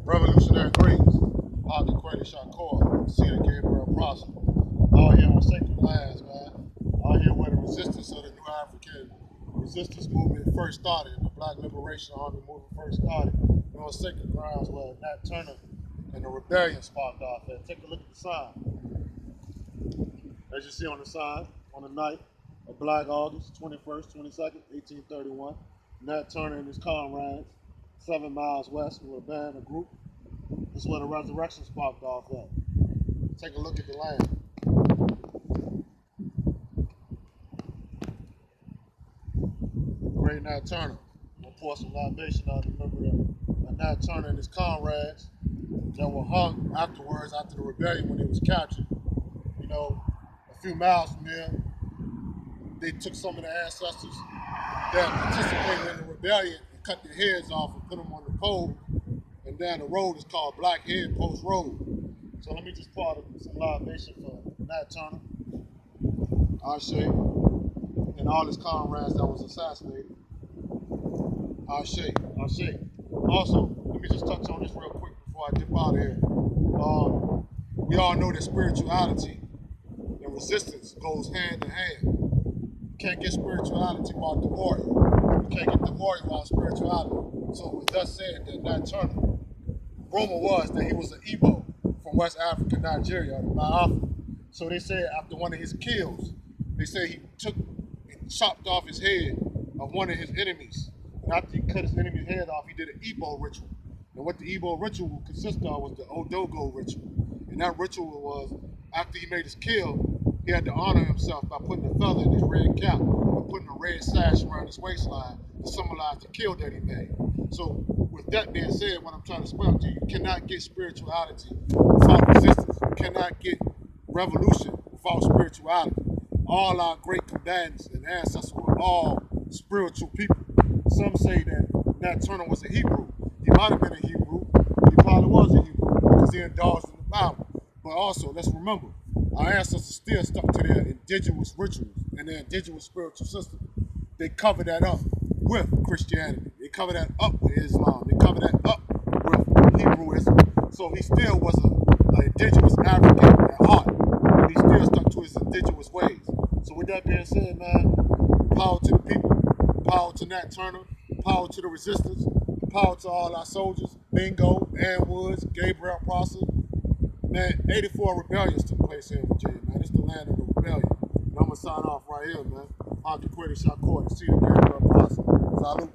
Revolutionary greetings. Haki Kweli Shakur, Cedar Gabriel Prosper. Out here on sacred lands, man. Out here where the resistance of the New African resistance movement first started, the Black Liberation Army movement first started. We're on sacred grounds where Nat Turner and the rebellion sparked off at. Take a look at the sign. As you see on the sign, on the night of Black August 21st, 22nd, 1831, Nat Turner and his comrades, 7 miles west with a band, a group. This is where the resurrection sparked off at. Take a look at the land. Great Nat Turner. We'll pour some libation out to remember that Nat Turner and his comrades that were hung afterwards after the rebellion when they was captured. You know, a few miles from there, they took some of the ancestors that participated in the rebellion and cut their heads off and put them on the pole. And down the road is called Blackhead Post Road. So let me just pour out some libation for Nat Turner, Ashe, and all his comrades that was assassinated. Ashe, Ashe. Also, let me just touch on this real quick before I dip out of here. We all know that spirituality and resistance goes hand in hand. You can't get spirituality without the warrior. You can't get the warrior without spirituality. So with that said, that Nat Turner, rumor was that he was an Igbo from West Africa, Nigeria, Biafra. So they said after one of his kills, they said he took and chopped off his head of one of his enemies. And after he cut his enemy's head off, he did an Igbo ritual. And what the Igbo ritual consisted of was the Odogwu ritual. And that ritual was, after he made his kill, he had to honor himself by putting a feather in his red cap and putting a red sash around his waistline to symbolize the kill that he made. So with that being said, what I'm trying to spell to you, you cannot get spirituality without resistance. You cannot get revolution without spirituality. All our great combatants and ancestors were all spiritual people. Some say that Nat Turner was a Hebrew. He might have been a Hebrew. He probably was a Hebrew because he indulged in the Bible. But also, let's remember, our ancestors still stuck to their indigenous rituals and their indigenous spiritual system. They cover that up with Christianity. They cover that up with Islam. They cover that up with Hebrewism. So he still was an indigenous African at heart, but he still stuck to his indigenous ways. So with that being said, man, power to the people, power to Nat Turner, power to the resistance, power to all our soldiers, Bingo, Ann Woods, Gabriel Prosper. Man, 84 rebellions took place here in Virginia, man. It's the land of the rebellion. And I'm going to sign off right here, man. Haki Kweli Shakur, Cedar Gabriel Prosper. Salute.